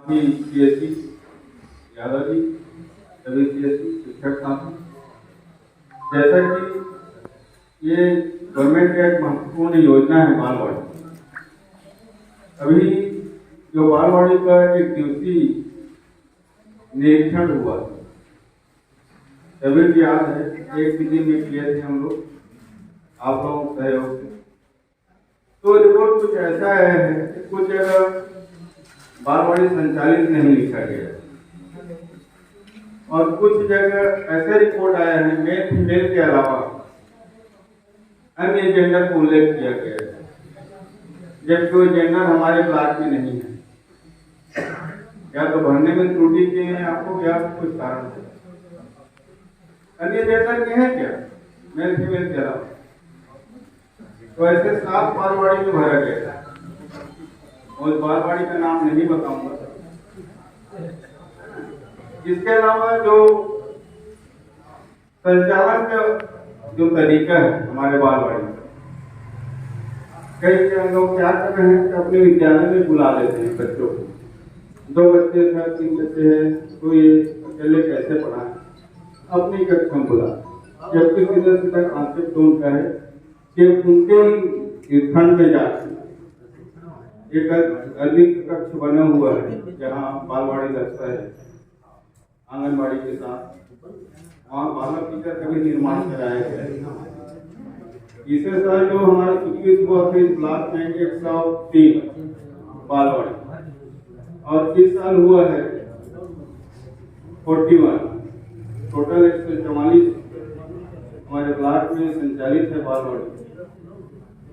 CSC Yadav ji, सभी CSC शिक्षक साथी, जैसा कि ये गवर्नमेंट का एक महत्वपूर्ण योजना है बालवाड़ी। अभी जो बालवाड़ी का एक दिवसीय निरीक्षण हुआ, सभी को याद है, एक दिन में किए थे हम लोग आप लोगों के सहयोग से। तो रिपोर्ट कुछ ऐसा है कि कुछ जगह बालवाड़ी संचालित नहीं लिखा गया और कुछ जगह ऐसे रिपोर्ट आए हैं मेल फीमेल के अलावा अन्य जेंडर को उल्लेख किया गया है, जबकि वो जेंडर हमारे ब्लॉक में नहीं है। या तो भरने में त्रुटि के हैं आपको, या कुछ कारण है। अन्य जेंडर के हैं क्या मेल फीमेल के अलावा? तो ऐसे 7 बालवाड़ी में भरा गया है और बालवाड़ी का नाम नहीं बताऊंगा। इसके अलावा जो संचालन का जो तरीका है हमारे बालवाड़ी का, कई लोग क्या कर रहे हैं कि अपने विद्यालय में बुला लेते हैं बच्चों को। 2 बच्चे हैं, 3 बच्चे हैं, तो ये अकेले कैसे पढ़ाएं, अपनी कक्षा में बुला। जबकि सीधा कॉन्सेप्ट उनका है कि उनके ही खंड में जाकर एक अधिक कक्ष बना हुआ है जहाँ बालवाड़ी लगता है आंगनबाड़ी के साथ, वहाँ बालक टीचर का भी निर्माण कराया गया है। इसे साल जो हमारा 21 हुआ थे ब्लॉक में 103 बालवाड़ी, और इस साल हुआ है 41। टोटल 144 हमारे ब्लॉक में संचालित है बालवाड़ी,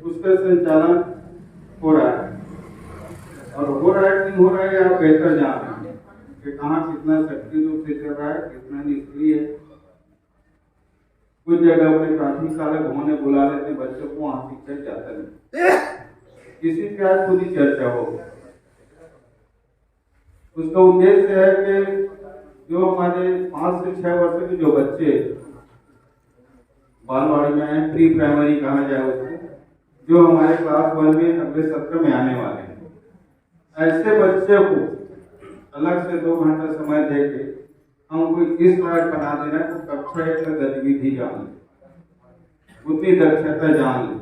उसका संचालन हो रहा है। और हो रहा है नहीं हो रहा है आप बेहतर जान रहे हैं कि कहाँ कितना सक्रिय रूप से चल रहा है, कितना निष्क्रिय है। कुछ जगह अपने प्राथमिक शाला घूमने बुला लेते हैं बच्चों को, वहां शिक्षक जाता नहीं। इसी पे आज पूरी चर्चा हो। उसका उद्देश्य है कि जो हमारे 5 से 6 वर्ष के जो बच्चे बालवाड़ी में हैं, प्री प्राइमरी कहा जाए उसको, जो हमारे क्लास 1 में अगले सत्र में आने वाले हैं, ऐसे बच्चे को अलग से 2 घंटा समय देके हमको इस तरह बना देना कि कक्षा 1 का गतिविधि जान ले, उतनी दक्षता जान ले।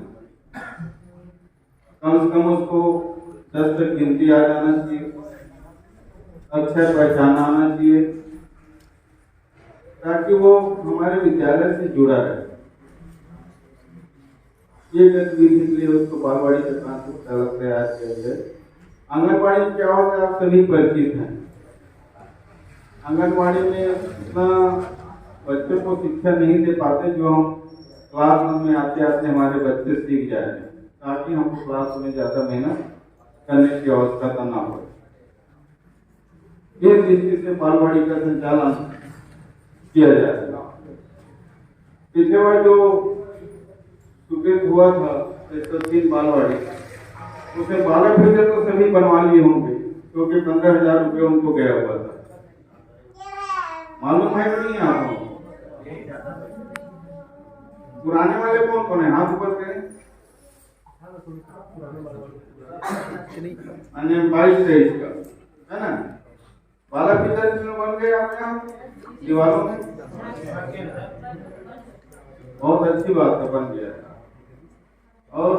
कम से कम उसको 10 तक गिनती आ जाना चाहिए, अक्षर पहचान आना चाहिए, ताकि वो हमारे विद्यालय से जुड़ा रहे। ये गतिविधि के लिए उसको बालवाड़ी का कॉन्सेप्ट अलग तैयार किया गया। आंगनबाड़ी में क्या होता है आप सभी परिचित हैं। आंगनबाड़ी में इतना बच्चों को शिक्षा नहीं दे पाते जो हम क्लास में आते आते हमारे बच्चे सीख जाए, ताकि हमको क्लास में ज्यादा मेहनत करने की आवश्यकता ना हो। इस दृष्टि से बालवाड़ी का संचालन किया जाएगा। पिछले बार जो स्वीकृत हुआ था 103 बालवाड़ी, उसे बालक टीचर तो सभी बनवा लिए होंगे, क्योंकि 15,000 रुपये उनको गया हुआ था। मालूम है कि नहीं आपको? पुराने वाले कौन कौन है, हाथ ऊपर करें। 22-23 का है ना, बालक टीचर बन गए आपके यहाँ दीवारों में, बहुत अच्छी बात है, बन गया। और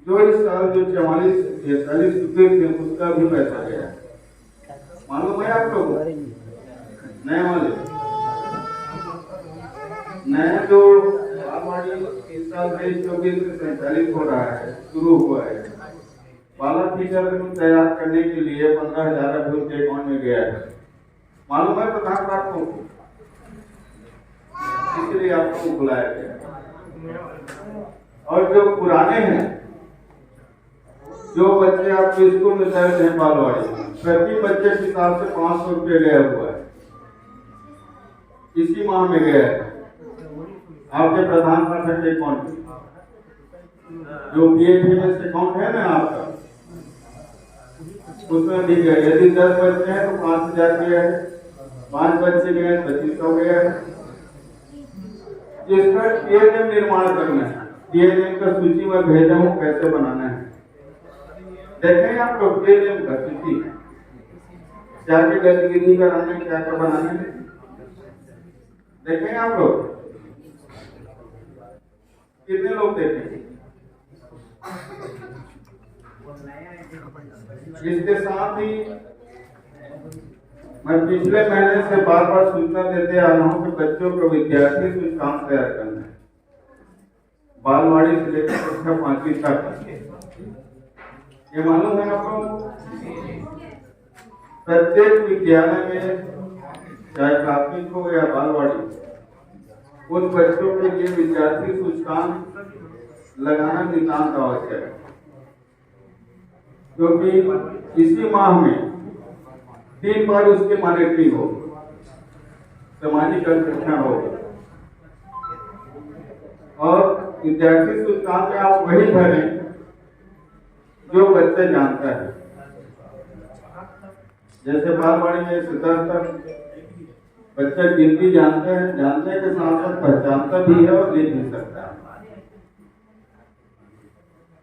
जो इस साल जो 44-43 रुपये थे उसका भी पैसा गया, मालूम है आप लोगों? नए वाले नया जो बालवाड़ी इस साल 23-24 से संचालित हो रहा है, शुरू हुआ है, बालक टीचर तैयार करने के लिए 15,000 अभी उनके अकाउंट में गया है। मालूम है प्रधान आपको? इसलिए आपको बुलाया गया। और जो पुराने हैं, जो बच्चे आपके स्कूल में दर्ज हैं बालवाड़ी, प्रति बच्चे के हिसाब से 500 रुपये गया हुआ है, इसी माह में गया है आपके प्रधान पाठक के अकाउंट में। जो PFMS अकाउंट है ना आपका, उसमें भी गया। यदि 10 बच्चे हैं तो 5,000 गया है, 5 बच्चे गए 2500 गया है। इसका TLM निर्माण करना है, TLM का सूची में भेजा हूँ कैसे बनाना है, देखें आप लोग TLM का सूची। जाके गतिविधि कराने क्या क्या बनाने देखेंगे आप लोग, कितने लोग देखेंगे? इसके साथ ही मैं पिछले महीने से बार बार सूचना देते आ रहा हूँ कि बच्चों को विद्यार्थी सूचकांक तैयार करना है, बालवाड़ी से लेकर कक्षा 5वीं तक। ये मालूम है आपको, प्रत्येक विद्यालय में चाहे प्राथमिक हो या बालवाड़ी, उन बच्चों के लिए विद्यार्थी सूचकांक लगाना नितांत आवश्यक है, क्योंकि इसी माह में 3 बार उसकी मॉनिटरिंग हो, सामाजिक परीक्षण हो, और विद्यार्थी सूचकांक में आप वही भरें जो बच्चे जानता है। जैसे बालवाड़ी में 10 तक बच्चा गिनती जानते हैं, जानने के साथ साथ पहचानता भी है और लिख भी सकता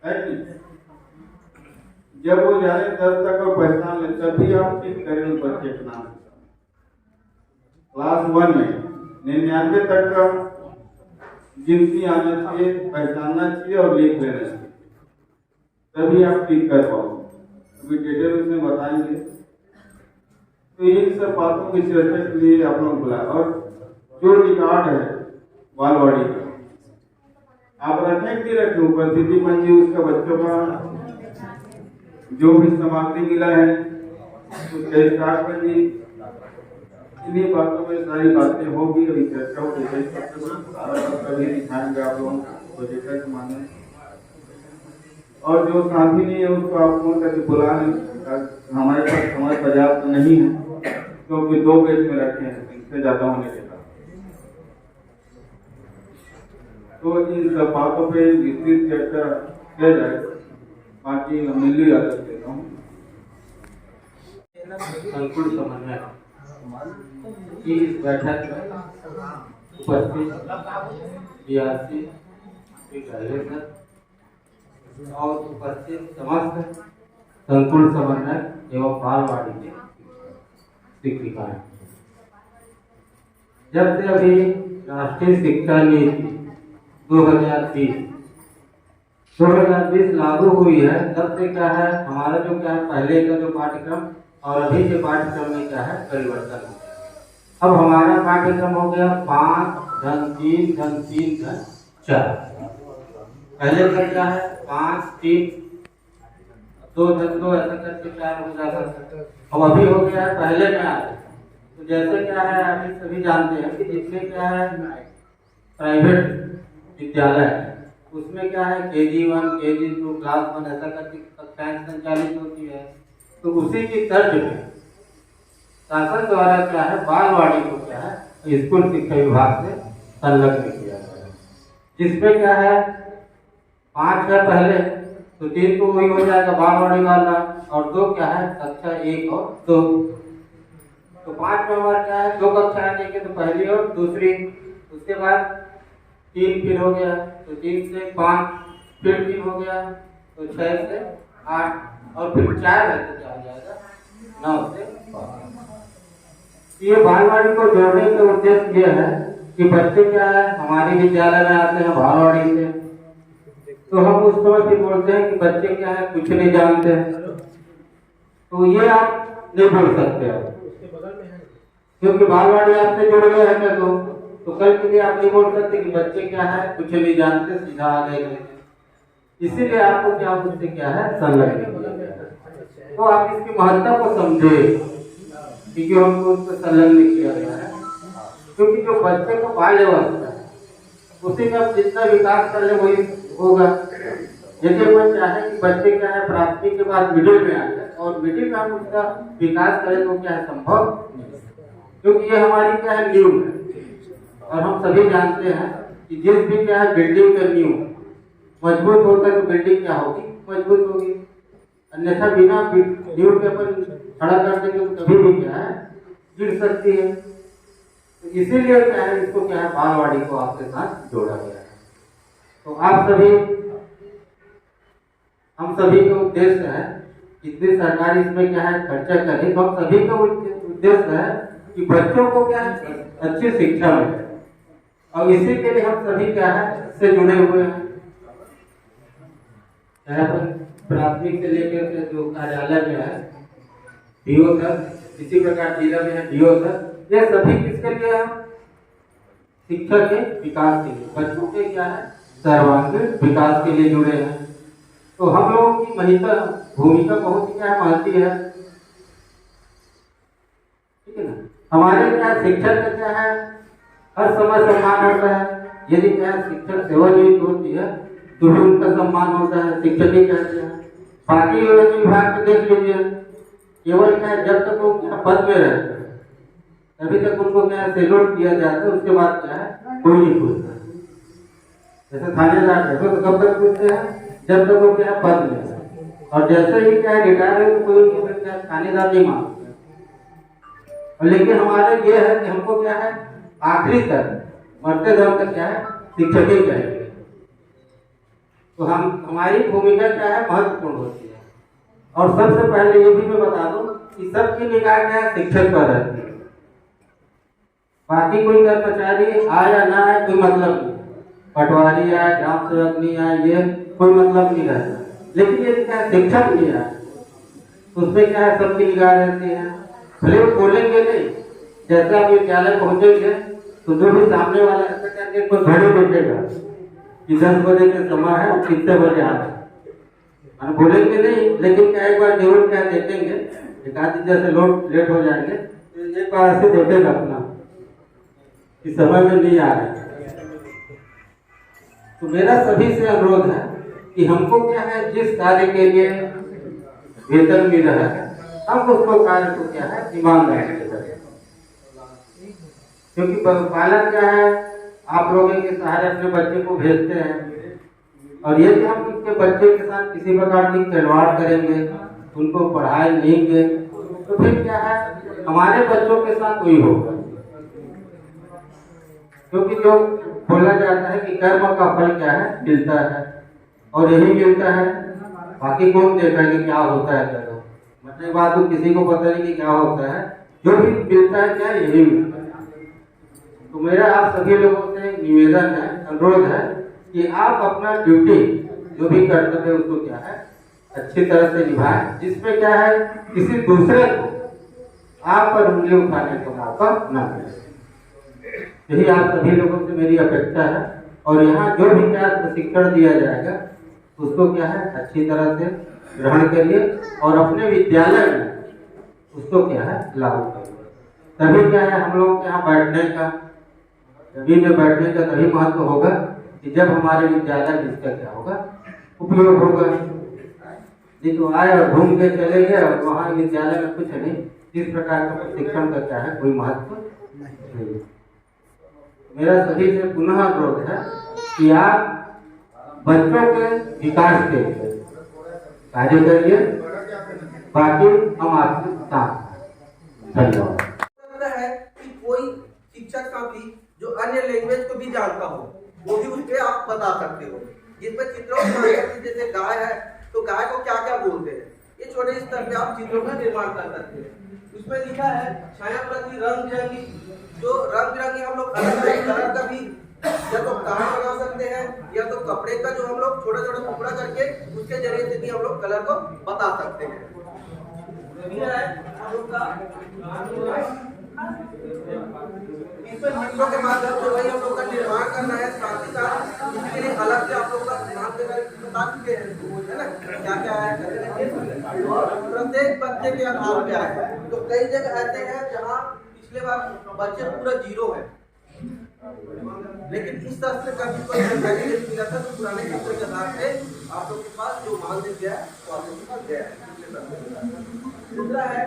है कि जब वो जाने 10 तक और पहचान ले तभी आप ठीक करें उस बच्चे के नाम। क्लास 1 में 99 तक का गिनती आना चाहिए, पहचानना चाहिए और लिख लेना चाहिए, तभी आप ठीक कर पाओगे। अभी डिटेल उसमें बताएंगे। तो इन सब बातों की चर्चा के लिए आप लोग बुलाए, और जो रिकॉर्ड है बालवाड़ी का आप रखें कि रखें, उपस्थिति मंजी उसका बच्चों का जो भी सामग्री मिला है उसके स्टार्ट में भी इन्हीं बातों में सारी बातें होगी। अभी चर्चा हो गई, सारा कभी दिखाएंगे आप लोगों को प्रोजेक्टर के माने, और जो साथी नहीं है उसको आप फोन करके बुला लें। हमारे पास समय पर्याप्त नहीं है, क्योंकि 2 बैच में रखे हैं, इससे ज्यादा होने के बाद। तो इन सब बातों पे विस्तृत चर्चा किया जाए, बाकी मिली आदत देता हूँ। संकुल समन्वय की इस बैठक में उपस्थित बीआरसी और उपस्थित समस्त संकुल समन्वय एवं बालवाड़ी के शिक्षिकाएं, जब से अभी राष्ट्रीय शिक्षा नीति 2020 लागू हुई है, तब से क्या है हमारा जो क्या है पहले का जो पाठ्यक्रम और अभी के पाठ्यक्रम में क्या है परिवर्तन हो गया। अब हमारा पाठ्यक्रम हो गया 5-3-3-4। पहले का क्या है 5-3-2-2 ऐसा करके 4 हो जाता था। अब अभी हो गया है पहले में आ। तो जैसे क्या है अभी सभी जानते हैं कि जिसमें क्या है प्राइवेट विद्यालय है, उसमें क्या है KG1 KG2 क्लास 1 ऐसा करके कक्षाएं संचालित होती है। तो उसी की तर्ज में शासन द्वारा क्या है बालवाड़ी को क्या है स्कूल शिक्षा विभाग से संलग्न किया गया है, जिसमें क्या है 5 है पहले, तो 3 तो वही हो जाएगा बालवाड़ी वाला, और 2 क्या है कक्षा 1 और 2। तो 5 में हमारा क्या है 2 कक्षाएं देंगे, तो पहली और दूसरी, उसके बाद 3 फिर हो गया, तो 3 से 5 फिर 3 हो गया, तो 6 से 8 और फिर 4 है तो क्या हो जाएगा 9 से 12। ये बालवाड़ी को जोड़ने का उद्देश्य ये है कि बच्चे क्या है हमारे विद्यालय में आते हैं बालवाड़ी से, तो हम उस समय भी बोलते हैं कि बच्चे क्या है कुछ नहीं जानते हैं, तो ये आप नहीं बोल सकते हो, क्योंकि बालवाड़ी आपसे जुड़ गए हैं तो कल के लिए आप नहीं बोल सकते कि बच्चे क्या है कुछ नहीं जानते सीधा आ गए। इसीलिए आपको क्या उससे क्या है संलग्न किया गया है। तो आप इसकी महत्ता को समझे, क्योंकि हमको उसको संलग्न किया गया है, क्योंकि जो बच्चे को बाल्यावस्था है उसी में जितना विकास कर ले वही होगा। जैसे वो चाहे कि बच्चे क्या है प्राथमिक के बाद मिडिल में आ जाए, और मिडिल में हम उसका विकास करें तो क्या है संभव, क्योंकि ये हमारी क्या है नींव है, और हम सभी जानते हैं कि जिस भी क्या है बिल्डिंग का नींव मजबूत होता है तो बिल्डिंग क्या होगी मजबूत होगी, अन्यथा बिना नींव के अपन खड़ा कर देंगे तो कभी भी क्या है गिर सकती है। तो इसीलिए क्या है इसको क्या है बालवाड़ी को आपके साथ जोड़ा गया है। तो आप सभी हम सभी का उद्देश्य है इतनी सरकार इसमें क्या है खर्चा करे, तो हम सभी का उद्देश्य है कि बच्चों को क्या है अच्छी शिक्षा मिले, और इसी के लिए हम सभी क्या है इससे जुड़े हुए हैं। यहाँ पर प्राथमिक से लेकर के जो कार्यालय में है डीओ तक, इसी प्रकार जिला में है डीओ तक, ये सभी किसके लिए है? शिक्षा के विकास के लिए, बच्चों के क्या है सर्वांगीण विकास के लिए जुड़े हैं। तो हम लोगों की भूमिका बहुत ही क्या महत्वपूर्ण है, ठीक है ना। हमारे क्या शिक्षक का क्या है हर समय सम्मान होता है, यदि क्या शिक्षक सेवानिवृत्त होती है तो भी उनका सम्मान होता है, शिक्षक ही कहते हैं। बाकी विभाग में देख लीजिए, केवल क्या जब तक वो क्या पद में रहते हैं तभी तक उनको क्या सैल्यूट किया जाता है, उसके बाद क्या है कोई नहीं पूछता। जैसे थानेदार है तो कब तक पूछते हैं जब तक वो क्या पद में है, और जैसे ही क्या रिटायर हो तो कोई क्या थानेदार नहीं मांगते। और लेकिन हमारे ये है कि हमको क्या है आखिरी तक मरते दम तक क्या है शिक्षक ही चाहिए। तो हमारी भूमिका क्या है महत्वपूर्ण होती है। और सबसे पहले ये भी मैं बता दूं कि सबकी निगाह क्या है शिक्षक पर रहती है, बाकी कोई कर्मचारी आए या ना आए कोई मतलब नहीं, पटवारी आए ग्राम सेवक नहीं आए ये कोई मतलब नहीं रहता। लेकिन ये क्या शिक्षक नहीं आए तो उसमें क्या है सबकी निगाह रहती है। भले वो बोलेंगे नहीं, जैसे आप विद्यालय पहुंचेंगे तो जो भी सामने वाला ऐसा करके कोई घड़ी बैठेगा कि 10 बजे के समय है कितने बजे आ रहे, बोलेंगे नहीं, लेकिन क्या एक बार जरूर क्या देखेंगे, एक आध दिन जैसे लोग लेट हो जाएंगे तो एक बार ऐसे देखेगा अपना कि समय में नहीं आ रहे। तो मेरा सभी से अनुरोध है कि हमको क्या है जिस कार्य के लिए वेतन मिल रहा है हम उसको कार्य को क्या है ईमानदारी से करें, क्योंकि पालक क्या है आप लोगों के सहारे अपने बच्चे को भेजते हैं, और यदि हम उनके बच्चे के साथ किसी प्रकार की खिलवाड़ करेंगे, उनको पढ़ाई लेंगे, तो फिर क्या है हमारे बच्चों के साथ वही होगा। क्योंकि जो बोला जाता है कि कर्म का फल क्या है मिलता है, और यही मिलता है, बाकी कौन देखा कि क्या होता है करो, मतलब बात तो किसी को पता नहीं कि क्या होता है, जो भी मिलता है क्या यही मिलता है। तो मेरा आप सभी लोगों से निवेदन है, अनुरोध है कि आप अपना ड्यूटी जो भी कर्तव्य है उसको क्या है अच्छी तरह से निभाएं, जिसमें क्या है किसी दूसरे को आप पर उंगली उठाने का मौका न मिले। यही आप सभी लोगों से मेरी अपेक्षा है, और यहाँ जो भी क्या प्रशिक्षण दिया जाएगा उसको क्या है अच्छी तरह से ग्रहण करिए और अपने विद्यालय में उसको क्या है लागू करिए। तभी क्या है हम लोग यहाँ बैठने का जमीन में बैठने का तभी महत्व होगा कि जब हमारे विद्यालय में इसका क्या होगा उपयोग होगा। नहीं तो आए और घूम के चले गए और वहाँ विद्यालय में कुछ नहीं, इस प्रकार का प्रशिक्षण का क्या है कोई महत्व नहीं। मेरा सभी से पुनः अनुरोध है कि आप बच्चों के विकास के लिए कार्य करिए, बाकी हम आपके साथ। धन्यवाद। है कि कोई शिक्षक का भी जो अन्य लैंग्वेज को भी जानता हो वो भी उसपे आप बता सकते हो, जिसमें चित्रों जैसे गाय है तो गाय को क्या क्या बोलते हैं, ये छोटे स्तर पे आप चित्रों का निर्माण कर सकते हैं। उसमें लिखा है छाया प्रति रंग बिरंगी, जो रंग बिरंगी हम लोग अलग अलग कलर का भी या तो कार्ड बना सकते हैं या तो कपड़े का जो हम लोग छोटा छोटा टुकड़ा करके उसके जरिए से भी हम लोग कलर को बता सकते हैं। हम लोग का इसमें चित्रों के माध्यम से वही हम लोग का निर्माण करना है, साथ ही साथ इसके लिए अलग से आप लोग का ध्यान देना बता चुके हैं, है ना क्या क्या है, और प्रत्येक बच्चे के आधार पे है। तो कई जगह ऐसे हैं जहाँ पिछले बार बच्चे पूरा 0 है, लेकिन इस तरह से कभी कोई जानकारी नहीं मिला था, तो पुराने चित्रों के आधार पे आप लोग के पास जो मान दिया है तो आप लोग के पास गया है। दूसरा है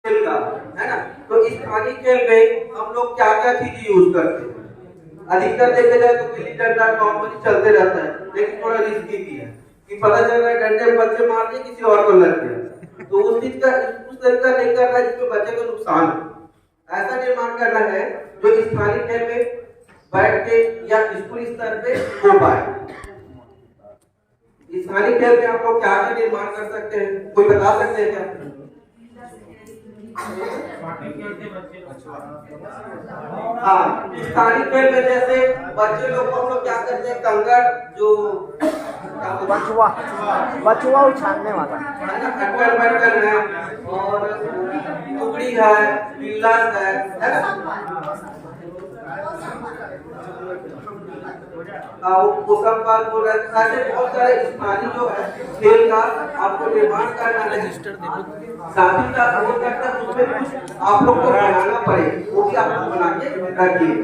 खेल का, है ना, तो इस स्थानीय खेल में हम लोग क्या क्या चीज यूज करते हैं। अधिकतर देखे जाए तो गिल्ली डंडा नॉर्मली चलते रहता है, लेकिन थोड़ा रिस्की भी है कि पता चल रहा है डंडे में बच्चे मार दिए किसी और को लग गया, तो उस चीज का उस तरीका नहीं करना जिसमें बच्चे को नुकसान हो। ऐसा निर्माण करना है जो स्थानीय खेल में बैठ के या स्कूल स्तर पे हो पाए। स्थानीय खेल में आप लोग क्या क्या निर्माण कर सकते हैं, कोई बता सकते हैं क्या? हाँ, स्थानीय खेल में जैसे बच्चे लोग को हम लोग क्या करते हैं, कंकड़ जो बचुआ उछालने वाला अटकल बैठकर है और टुकड़ी है, बिल्लास है ना? वो सब बात बोल रहे थे। ऐसे बहुत सारे स्थानीय जो है खेल का आपको निर्माण करना है, साथ ही साथ हो सकता है उसमें कुछ आप लोग को बनाना पड़े, वो भी आप लोग बना के रखिए।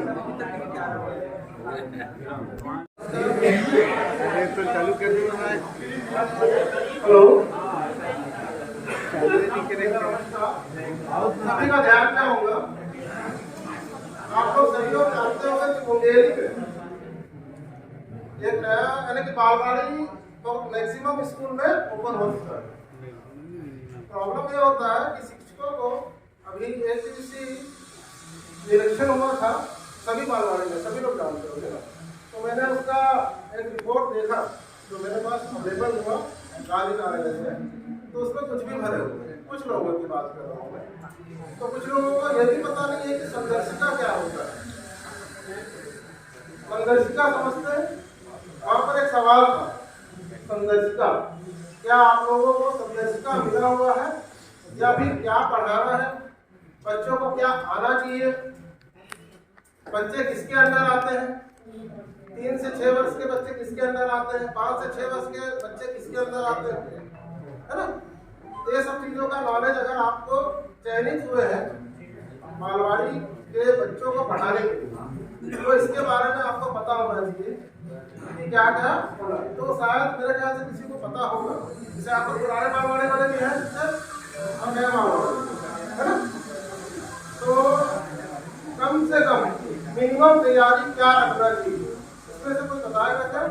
चालू कर दो। हेलो, सभी का ध्यान क्या होगा, आप लोग सभी लोग जानते होंगे कि मुंगेरी में एक नया यानी कि बालवाड़ी तो मैक्सिमम स्कूल में ओपन हो चुका है। प्रॉब्लम ये होता है कि शिक्षकों को अभी एचपीसी निरीक्षण हुआ था सभी बालवाड़ी में, सभी लोग जानते होंगे ना, तो मैंने उसका एक रिपोर्ट देखा जो मेरे पास अवेलेबल हुआ राज्य कार्यालय से, तो उसमें कुछ भी भरे हुए हैं, कुछ लोगों की बात कर रहा हूँ मैं। तो कुछ लोगों को यह भी पता नहीं है कि संदर्शिका क्या होता है। संदर्शिका समझते हैं? वहाँ पर एक सवाल था, संदर्शिका क्या आप लोगों को संदर्शिका मिला हुआ है या फिर क्या पढ़ाना है, बच्चों को क्या आना चाहिए, बच्चे किसके अंदर आते हैं, 3 से 6 वर्ष के बच्चे किसके अंदर आते हैं, 5 से 6 वर्ष के बच्चे किसके अंदर आते हैं, है ना? ये सब चीजों का नॉलेज अगर आपको चयनित हुए हैं बालवाड़ी के बच्चों को पढ़ाने के लिए, तो इसके बारे में आपको पता होना चाहिए कि क्या क्या होगा। तो शायद मेरे ख्याल से किसी को पता होगा, जैसे आप पुराने बालवाड़ी वाले भी हैं और नए बालवाड़ी, है ना? तो कम से कम मिनिमम तैयारी क्या रखना चाहिए, इसमें से कोई बताएगा क्या?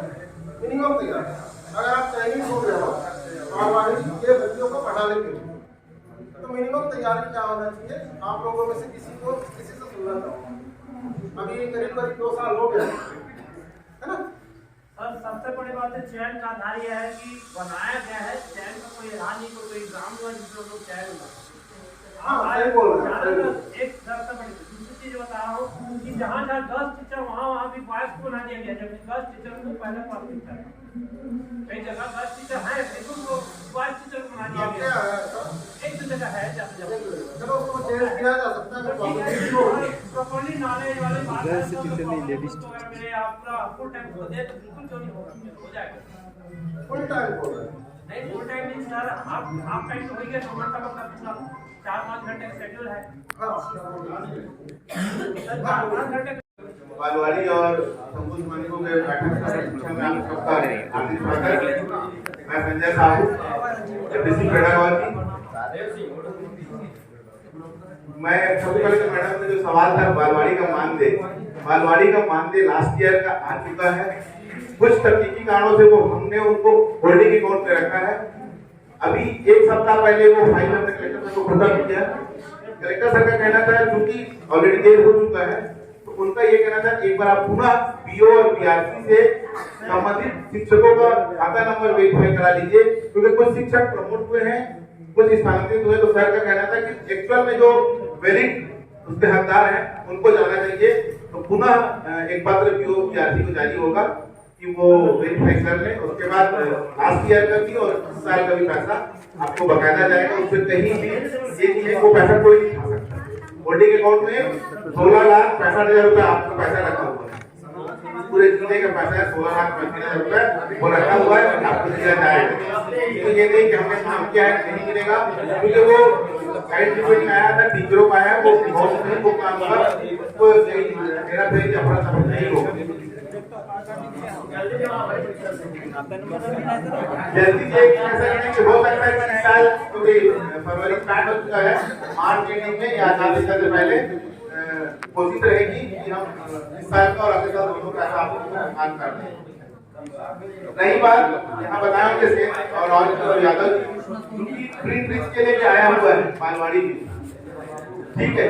मिनिमम तैयारी अगर आप चयनित हो गए हो बालवाड़ी के बच्चों को पढ़ाने के लिए, तो मिनिमम तैयारी क्या होना चाहिए? आप लोगों में से किसी से सुनना चाहूँगा। अभी करीब 2 साल हो गए, है ना? और सबसे बड़ी बात है चयन का आधार यह है कि बनाया गया है, चयन का कोई राह नहीं, कोई एग्जाम हुआ जिसमें लोग चयन हुआ। सही बोल रहे हैं। एक सबसे बड़ी दूसरी चीज बता रहा हूँ कि जहाँ जहाँ 10 टीचर वहाँ भी बॉयज को बना दिया गया, जबकि 10 टीचर को पहले प्राथमिकता है। कई जगह 10 टीचर है लेकिन उनको बॉयज टीचर को बना दिया गया, एक दो जगह है चलो उसको चेंज किया जा सकता है। प्रॉपर्ली नॉलेज वाले बात है, आपका फुल टाइम को दे तो बिल्कुल क्यों नहीं होगा, हो जाएगा। फुल टाइम बोल रहे हैं, नहीं फुल टाइम नहीं सर, हाफ टाइम तो हो गया, 2 घंटा का 4-5 घंटे का शेड्यूल है। बालवाड़ी और संकुल मानिकों के बैठक का शिक्षण में आप सबका हार्दिक स्वागत है। मैं संजय साहू, एपीसी पेडागॉजी। मैं सबसे पहले तो मैडम ने जो सवाल था बालवाड़ी का मानदेय लास्ट ईयर का आ चुका है। कुछ तकनीकी कारणों से वो हमने उनको होल्डिंग अकाउंट पे रखा है। अभी 1 सप्ताह पहले वो फाइल हमने कलेक्टर सर को खत्म किया। कलेक्टर सर का कहना था क्योंकि ऑलरेडी देर हो चुका है, तो उनका ये कहना था एक बार आप पुनः बीओ और बीआरसी से संबंधित शिक्षकों का खाता नंबर वेरीफाई करा लीजिए, क्योंकि कुछ शिक्षक प्रमोट हुए हैं, कुछ स्थानांतरित हुए। तो सर का कहना था कि एक्चुअल में जो वैलिड उसके हकदार हैं उनको जाना चाहिए। तो पुनः एक पत्र बीओ बीआरसी को जारी होगा कि वो वेरीफाई कर लें। उसके बाद लास्ट ईयर का भी और इस साल का भी पैसा आपको बकायदा जाएगा। उससे कहीं भी ये नहीं है वो पैसा कोई नहीं खा सकता। होल्डिंग अकाउंट में 16,65,000 रुपए आपका पैसा रखा हुआ है, पूरे जिले का पैसा है 16,65,000 रुपए वो रखा हुआ है, आपको दिया जाएगा। तो ये नहीं कि हमने काम किया है नहीं मिलेगा, क्योंकि वो गाइड में आया था, टीचरों का आया, वो बहुत नहीं वो काम हुआ, वो मेरा पेज अपना समझ नहीं होगा। जल्दी से ऐसा नहीं कि हो सकता है कि इस साल क्योंकि फरवरी स्टार्ट हो चुका है, मार्च एंडिंग में या 4 दिसंबर से पहले कोशिश रहेगी कि हम इस साल का और अगले साल दोनों पैसा आपको भुगतान कर दें। रही बात यहाँ बताया जैसे और यादव जी प्रिंट रिच के लिए आया हुआ है बालवाड़ी में, ठीक है,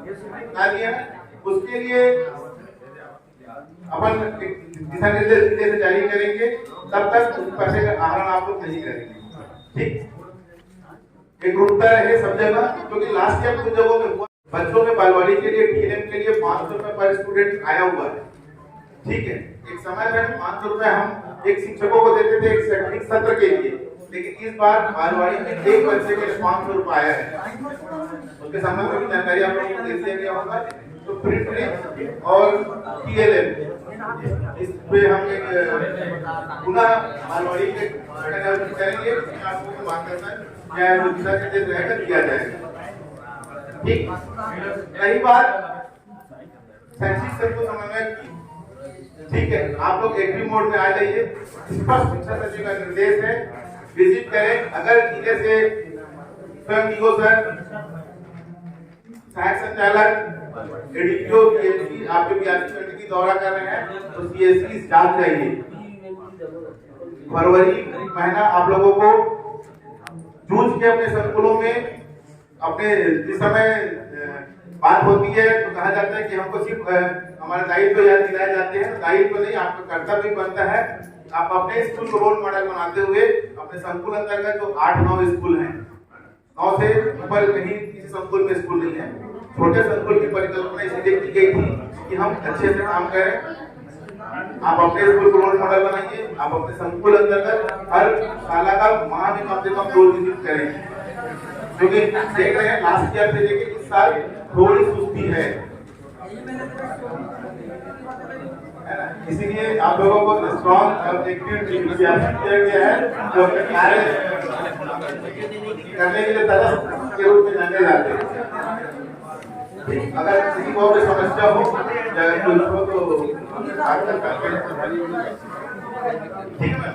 बता दिया उसके लिए अपन दिशा निर्देश से जारी करेंगे, तब तक उस पैसे का आहरण आप लोग नहीं करेंगे। ठीक, एक रूपता रहे सब जगह, क्योंकि लास्ट ईयर कुछ जगहों में बच्चों में बालवाड़ी के लिए टीएलएम के लिए 500 रुपए पर स्टूडेंट आया हुआ है। ठीक है, एक समय में 500 रुपए हम एक शिक्षकों को देते थे एक शैक्षणिक सत्र के लिए, लेकिन इस बार बालवाड़ी में एक बच्चे के लिए 500 रुपए आया है। उसके संबंध में जानकारी आप लोगों को दे दिया गया होगा। तो प्रिंट और टीएलएम इस पे हम एक पुनः बालवाड़ी के करेंगे, आपको बात करना है क्या है, दिशा निर्देश रहेगा दिया जाएगा। ठीक, रही बात शैक्षिक सत्र समन्वय की, ठीक है, आप लोग एक्टिव मोड में आ जाइए। स्पष्ट शिक्षा सचिव का निर्देश है, विजिट करें। अगर जिले से स्वयं डीओ सर, सहायक संचालक, एडीपीओ, पीएचसी आपके बीआरसी की दौरा कर रहे हैं तो सीएससी स्टाफ चाहिए। फरवरी महीना आप लोगों को जूझ के अपने संकुलों में अपने जिस समय बात होती है तो कहा जाता है कि हमको सिर्फ हमारे दायित्व याद दिलाए जाते हैं। दायित्व नहीं, आपका कर्तव्य बनता है। आप अपने स्कूल को रोल मॉडल बनाते हुए अपने संकुल अंतर्गत जो 8-9 स्कूल हैं, 9 से ऊपर कहीं किसी संकुल में स्कूल नहीं है, छोटे संकुल की परिकल्पना इसलिए की गई थी कि हम अच्छे से काम करें। आप अपने स्कूल को रोल मॉडल बनाइए। आप अपने संकुल अंतर्गत हर शाला का माह में कम से कम 2 विजिट करें, क्योंकि देख रहे हैं लास्ट ईयर से लेके इस साल थोड़ी सुस्ती है ना, इसीलिए आप लोगों को स्ट्रॉन्ग और एक्टिव किया गया है जो अपने कार्य करने के लिए तटस्थ के रूप में जाने जाते हैं। अगर किसी को कोई समस्या हो या कोई तो बात कर सकते हैं। ठीक है।